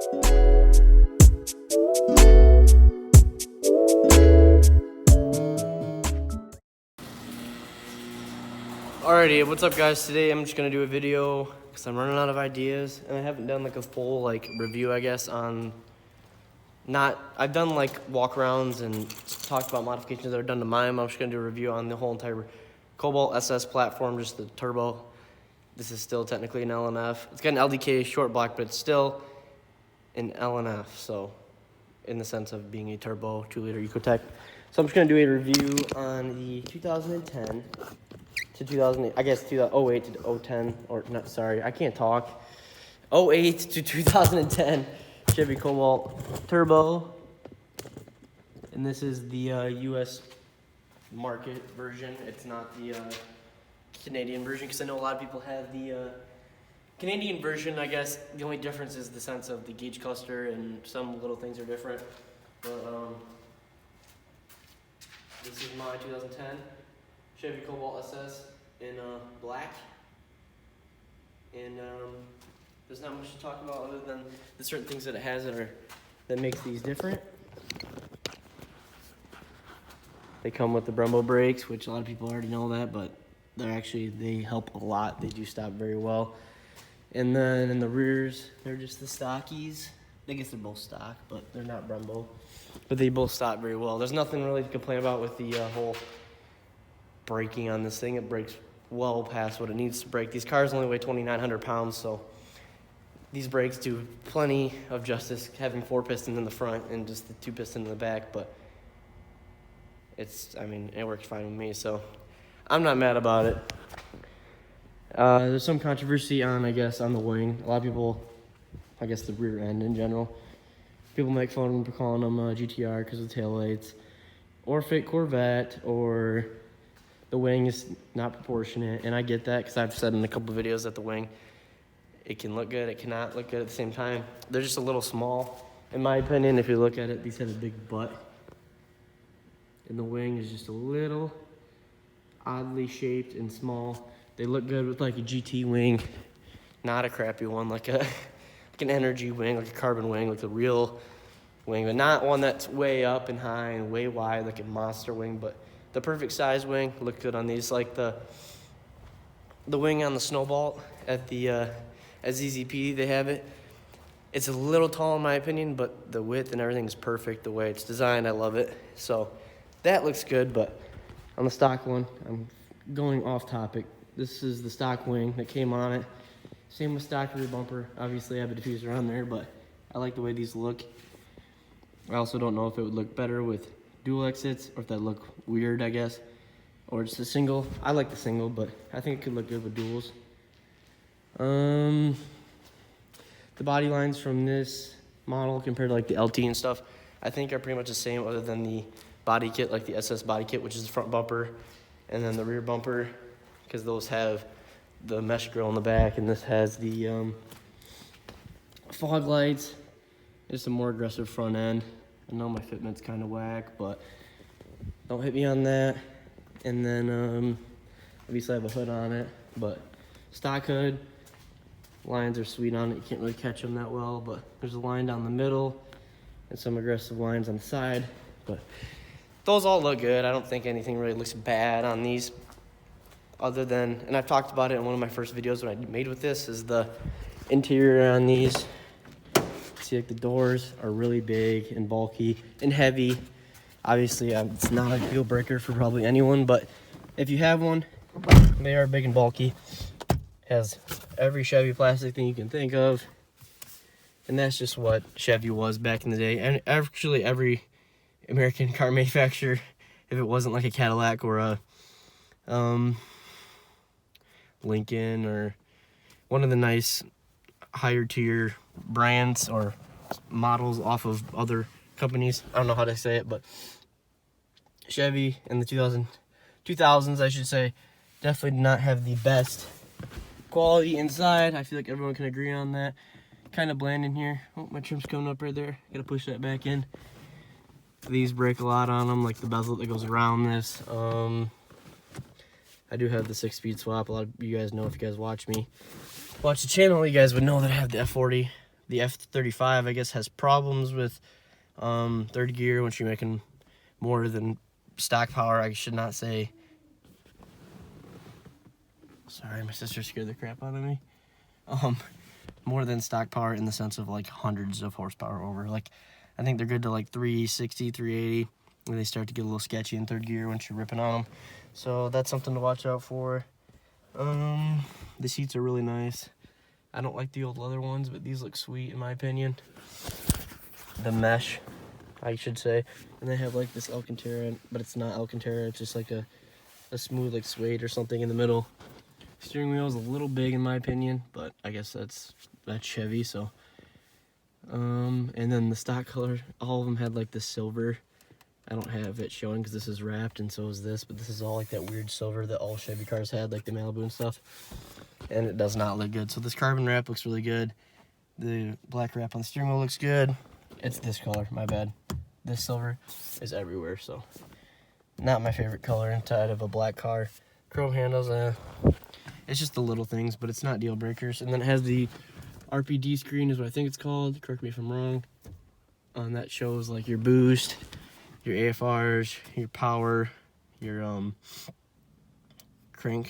Alrighty, what's up guys? Today I'm just gonna do a video because I'm running out of ideas and I haven't done like a full review, I guess, on I've done like walk-arounds and talked about modifications that are done to mine. I'm just gonna do a review on the whole entire Cobalt SS platform, just the turbo. This is still technically an LNF. It's got an LDK short block, but it's still an LNF, so in the sense of being a turbo 2-liter Ecotech. So I'm just gonna do a review on the 2010 to 2008, I guess 2008 to 010, or not, sorry, I can't talk. 08 to 2010 Chevy Cobalt Turbo. And this is the US market version. It's not the Canadian version, because I know a lot of people have the Canadian version. I guess the only difference is the sense of the gauge cluster and some little things are different. But this is my 2010 Chevy Cobalt SS in black, and there's not much to talk about other than the certain things that it has that makes these different. They come with the Brembo brakes, which a lot of people already know that, but they help a lot. They do stop very well. And then in the rears, they're just the stockies. I guess they're both stock, but they're not Brembo. But they both stop very well. There's nothing really to complain about with the whole braking on this thing. It brakes well past what it needs to brake. These cars only weigh 2,900 pounds, so these brakes do plenty of justice having 4 pistons in the front and just the 2 pistons in the back, but it works fine with me, so I'm not mad about it. There's some controversy on the wing. A lot of people, I guess the rear end in general, people make fun of them for calling them GTR because of the taillights, or fake Corvette, or the wing is not proportionate. And I get that, because I've said in a couple of videos that the wing, it can look good, it cannot look good at the same time. They're just a little small, in my opinion. If you look at it, these have a big butt, and the wing is just a little oddly shaped and small. They look good with like a GT wing, not a crappy one, like an energy wing, like a carbon wing, like a real wing, but not one that's way up and high and way wide like a monster wing. But the perfect size wing look good on these. Like the wing on the Snowball at the at ZZP, they have it. It's a little tall in my opinion, but the width and everything is perfect the way it's designed. I love it. So that looks good. But on the stock one, I'm going off topic. This is the stock wing that came on it. Same with stock rear bumper. Obviously I have a diffuser on there, but I like the way these look. I also don't know if it would look better with dual exits, or if that look weird, I guess, or just a single. I like the single, but I think it could look good with duals. The body lines from this model compared to like the LT and stuff, I think are pretty much the same, other than the body kit, like the SS body kit, which is the front bumper, and then the rear bumper, because those have the mesh grill in the back, and this has the fog lights. It's a more aggressive front end. I know my fitment's kind of whack, but don't hit me on that. And then obviously I have a hood on it, but stock hood. Lines are sweet on it. You can't really catch them that well, but there's a line down the middle and some aggressive lines on the side. But those all look good. I don't think anything really looks bad on these, other than, and I've talked about it in one of my first videos when I made with this, is the interior on these. See, like the doors are really big and bulky and heavy. Obviously, it's not a deal breaker for probably anyone, but if you have one, they are big and bulky. Has every Chevy plastic thing you can think of, and that's just what Chevy was back in the day. And actually every American car manufacturer, if it wasn't like a Cadillac or a Lincoln or one of the nice higher tier brands or models off of other companies, I don't know how to say it, but Chevy in the 2000s, I should say, definitely did not have the best quality inside. I feel like everyone can agree on that. Kind of bland in here. Oh, my trim's coming up right there. Gotta push that back in. These break a lot on them, like the bezel that goes around this. I do have the 6-speed swap. A lot of you guys know, if you guys watch the channel, you guys would know that I have the F40 The F-35, I guess, has problems with third gear once you're making more than stock power. I should not say. Sorry, my sister scared the crap out of me. More than stock power in the sense of like hundreds of horsepower over. Like, I think they're good to like 360, 380. And they start to get a little sketchy in third gear once you're ripping on them. So that's something to watch out for. The seats are really nice. I don't like the old leather ones, but these look sweet in my opinion. The mesh, I should say. And they have like this Alcantara, but it's not Alcantara. It's just like a smooth like suede or something in the middle. Steering wheel is a little big in my opinion, but I guess that's Chevy. So, and then the stock color, all of them had like this silver. I don't have it showing because this is wrapped and so is this, but this is all like that weird silver that all Chevy cars had, like the Malibu and stuff. And it does not look good. So this carbon wrap looks really good. The black wrap on the steering wheel looks good. It's this color, my bad. This silver is everywhere, so not my favorite color inside of a black car. Chrome handles, it's just the little things, but it's not deal breakers. And then it has the RPD screen is what I think it's called. Correct me if I'm wrong. That shows like your boost, your AFRs, your power, your crank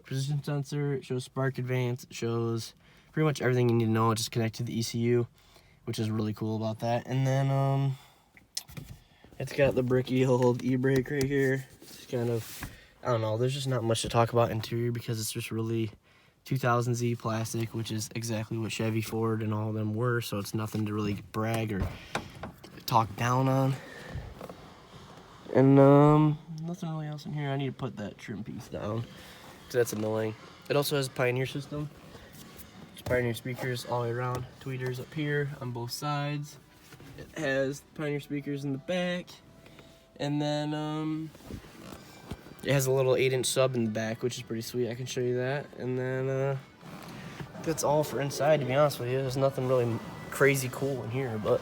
position sensor. It shows spark advance. It shows pretty much everything you need to know. Just connect to the ECU, which is really cool about that. And then it's got the bricky old e-brake right here. It's kind of, I don't know, there's just not much to talk about interior because it's just really 2000Z plastic, which is exactly what Chevy, Ford, and all of them were. So it's nothing to really brag or talk down on. And nothing really else in here. I need to put that trim piece down because that's annoying. It also has a Pioneer system. It's Pioneer speakers all the way around. Tweeters up here on both sides. It has Pioneer speakers in the back. And then it has a little 8-inch sub in the back, which is pretty sweet. I can show you that. And then that's all for inside, to be honest with you. There's nothing really crazy cool in here, but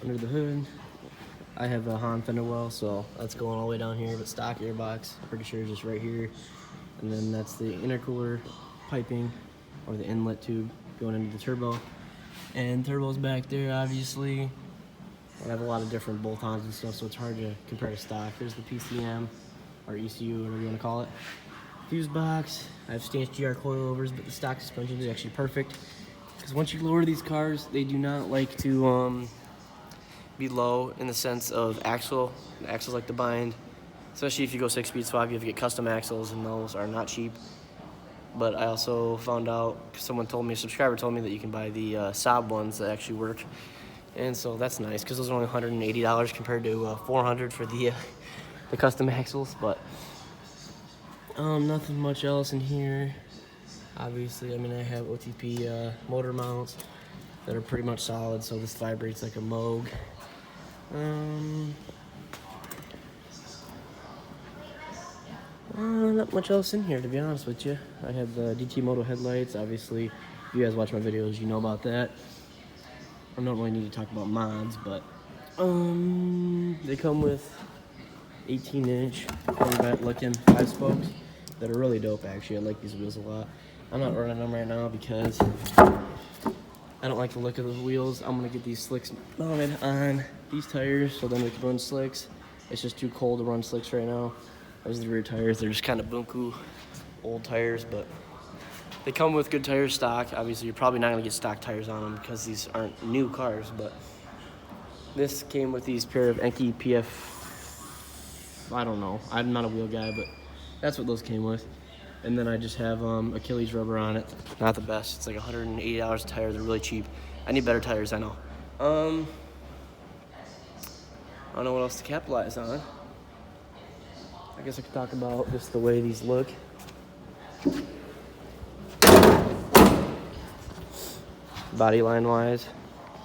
under the hood, I have a Han fender well, so that's going all the way down here, but stock airbox, pretty sure just right here. And then that's the intercooler piping, or the inlet tube going into the turbo. And turbo's back there, obviously. I have a lot of different bolt-ons and stuff, so it's hard to compare to stock. There's the PCM, or ECU, whatever you want to call it. Fuse box, I have stanched GR coilovers, but the stock suspension is actually perfect. Because once you lower these cars, they do not like to be low in the sense of axle. The axles like to bind, especially if you go 6-speed swap. You have to get custom axles, and those are not cheap. But I also found out, someone told me, a subscriber told me that you can buy the Saab ones that actually work, and so that's nice because those are only $180 compared to $400 for the custom axles. But nothing much else in here. Obviously, I mean, I have OTP motor mounts that are pretty much solid, so this vibrates like a Moog. Not much else in here, to be honest with you. I have the DT Moto headlights. Obviously, if you guys watch my videos, you know about that. I don't really need to talk about mods, but they come with 18-inch Corvette looking 5-spokes that are really dope, actually. I like these wheels a lot. I'm not running them right now because I don't like the look of the wheels. I'm gonna get these slicks mounted on these tires so then we can run slicks. It's just too cold to run slicks right now. Those are the rear tires. They're just kind of bunku old tires, but they come with good tires stock. Obviously, you're probably not gonna get stock tires on them because these aren't new cars, but this came with these pair of Enki PF, I don't know. I'm not a wheel guy, but that's what those came with. And then I just have Achilles rubber on it. Not the best. It's like $180 a tire. They're really cheap. I need better tires, I know. I don't know what else to capitalize on. I guess I could talk about just the way these look. Body line wise,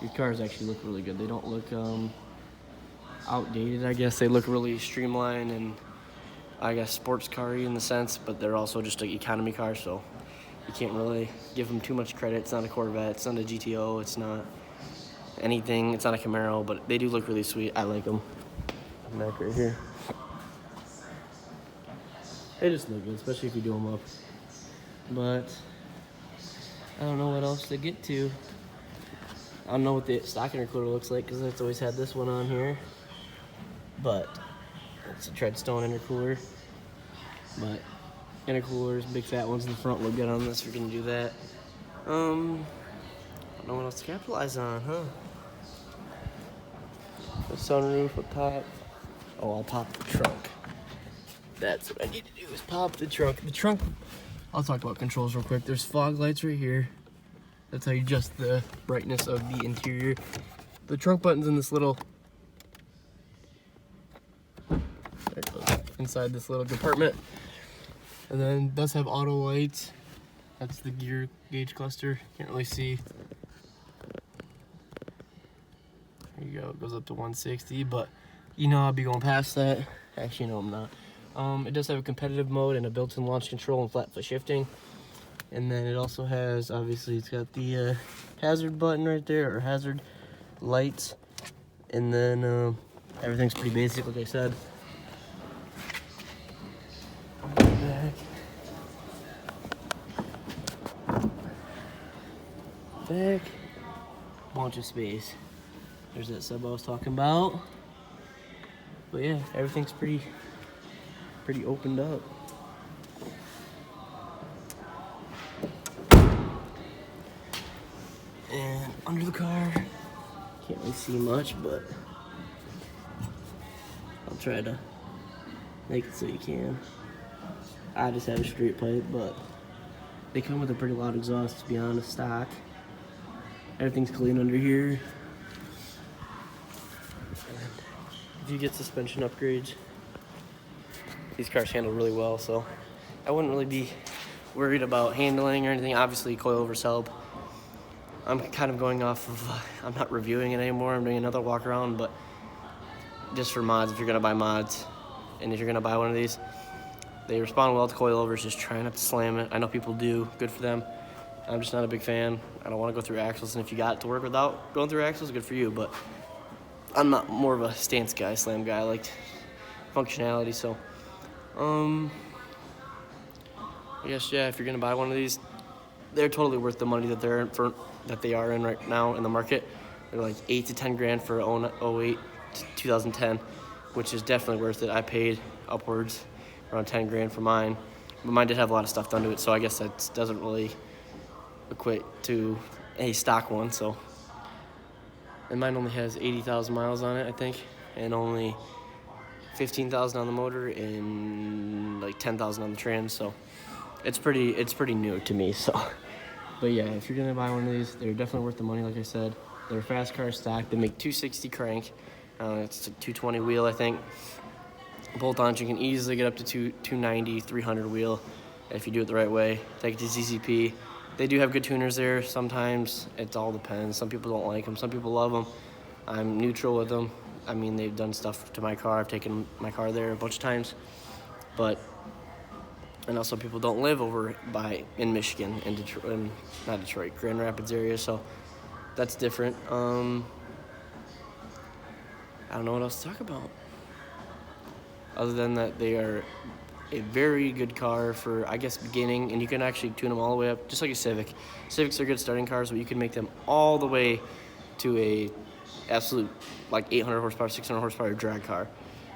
these cars actually look really good. They don't look outdated, I guess. They look really streamlined and I guess sports car-y in the sense, but they're also just an economy car, so you can't really give them too much credit. It's not a Corvette, it's not a GTO, it's not anything, it's not a Camaro, but they do look really sweet. I like them. Back right here. They just look good, especially if you do them up. But I don't know what else to get to. I don't know what the stock intercooler looks like because it's always had this one on here. But it's a Treadstone intercooler. But intercoolers, big fat ones in the front look good on this. We're gonna do that. I don't know what else to capitalize on, huh? The sunroof up top. Oh, I'll pop the trunk. That's what I need to do, is pop the trunk. The trunk, I'll talk about controls real quick. There's fog lights right here. That's how you adjust the brightness of the interior. The trunk button's in this little, there it goes, inside this little compartment. And then it does have auto lights. That's the gear gauge cluster. Can't really see. There you go, it goes up to 160, but you know I'll be going past that. Actually, no, I'm not. It does have a competitive mode and a built-in launch control and flat foot shifting. And then it also has, obviously, it's got the hazard button right there, or hazard lights. And then everything's pretty basic, like I said. Back. Bunch of space. There's that sub I was talking about. But yeah, everything's pretty opened up. And under the car, can't really see much, but I'll try to make it so you can. I just have a straight pipe, but they come with a pretty loud exhaust, to be honest, stock. Everything's clean under here. And if you get suspension upgrades, these cars handle really well, so I wouldn't really be worried about handling or anything. Obviously, coilovers help. I'm kind of going off of, I'm not reviewing it anymore. I'm doing another walk around, but just for mods, if you're gonna buy mods, and if you're gonna buy one of these, they respond well to coilovers. Just try not to slam it. I know people do, good for them. I'm just not a big fan. I don't want to go through axles, and if you got it to work without going through axles, good for you, but I'm not more of a stance guy, slam guy. I like functionality, so I guess, yeah, if you're gonna buy one of these, they're totally worth the money that they are in right now in the market. They're like 8 to 10 grand for 08 to 2010, which is definitely worth it. I paid upwards around 10 grand for mine, but mine did have a lot of stuff done to it, so I guess that doesn't really equate to a stock one. So, and mine only has 80,000 miles on it, I think, and only 15,000 on the motor and like 10,000 on the trans. So it's pretty new to me. So, but yeah, if you're gonna buy one of these, they're definitely worth the money. Like I said, they're fast car stock. They make 260 crank. It's a 220 wheel, I think. Bolt-ons, you can easily get up to 290, 300 wheel if you do it the right way. Take it to ZZP. They do have good tuners there. Sometimes it all depends. Some people don't like them. Some people love them. I'm neutral with them. I mean, they've done stuff to my car. I've taken my car there a bunch of times. But I know some people don't live over in Michigan, in Detroit, not Detroit, Grand Rapids area. So that's different. I don't know what else to talk about. Other than that, they are a very good car for, I guess, beginning, and you can actually tune them all the way up, just like a Civic. Civics are good starting cars, but you can make them all the way to a absolute, like 800 horsepower, 600 horsepower drag car.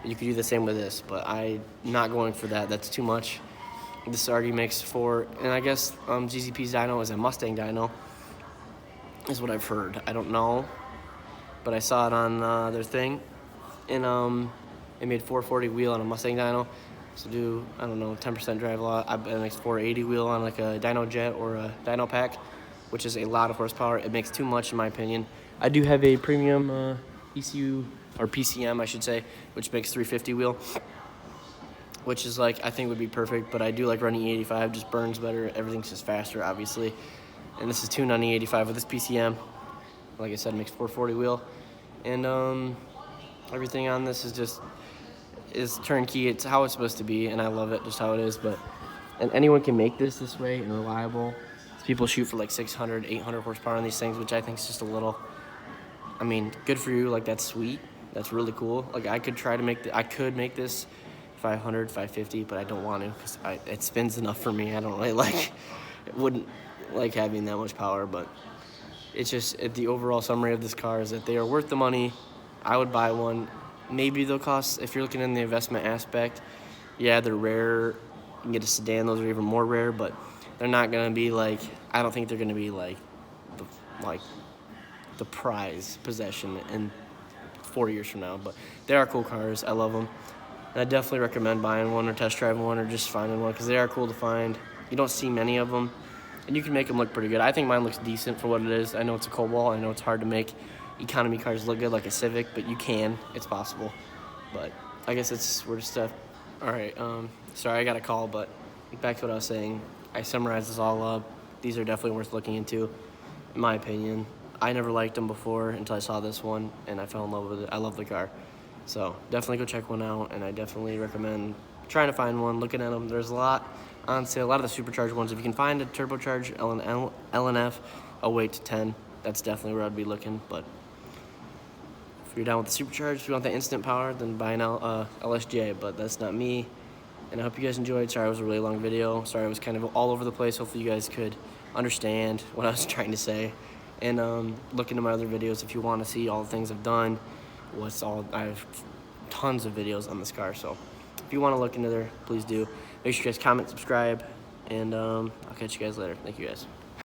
You could do the same with this, but I'm not going for that. That's too much. This already makes for, and I guess GZP's dyno is a Mustang dyno, is what I've heard. I don't know, but I saw it on their thing, and it made 440 wheel on a Mustang dyno. So do, I don't know, 10% drive a lot. It makes 480 wheel on like a dyno jet or a dyno pack, which is a lot of horsepower. It makes too much in my opinion. I do have a premium ECU, or PCM I should say, which makes 350 wheel, which is like, I think would be perfect, but I do like running E85, just burns better. Everything's just faster, obviously. And this is tuned on E85 with this PCM. Like I said, it makes 440 wheel. And everything on this is turnkey. It's how it's supposed to be, and I love it just how it is. And anyone can make this way and reliable. People shoot for like 600, 800 horsepower on these things, which I think is just a little, I mean, good for you. Like, that's sweet. That's really cool. Like, I could make this 500, 550, but I don't want to because it spins enough for me. I don't really wouldn't like having that much power, but it's just the overall summary of this car is that they are worth the money. I would buy one. Maybe they'll cost, if you're looking in the investment aspect, yeah, they're rare. You can get a sedan, those are even more rare, but they're not gonna be like, I don't think they're gonna be like the prize possession in 4 years from now. But they are cool cars. I love them. And I definitely recommend buying one or test driving one or just finding one because they are cool to find. You don't see many of them, and you can make them look pretty good. I think mine looks decent for what it is. I know it's a Cobalt. I know it's hard to make economy cars look good like a Civic, but you can. It's possible. But I guess we're just all right. Sorry, I got a call, but back to what I was saying. I summarized this all up. These are definitely worth looking into, in my opinion. I never liked them before until I saw this one, and I fell in love with it. I love the car. So definitely go check one out, and I definitely recommend trying to find one, looking at them. There's a lot on sale, a lot of the supercharged ones. If you can find a turbocharged LNF, I'll wait to 10. That's definitely where I'd be looking. But if you're down with the supercharged, if you want that instant power, then buy an LSJ, but that's not me. And I hope you guys enjoyed. Sorry it was a really long video. Sorry I was kind of all over the place. Hopefully you guys could understand what I was trying to say. And look into my other videos if you want to see all the things I've done. I have tons of videos on this car, so if you want to look into there, please do. Make sure you guys comment, subscribe, and I'll catch you guys later. Thank you guys.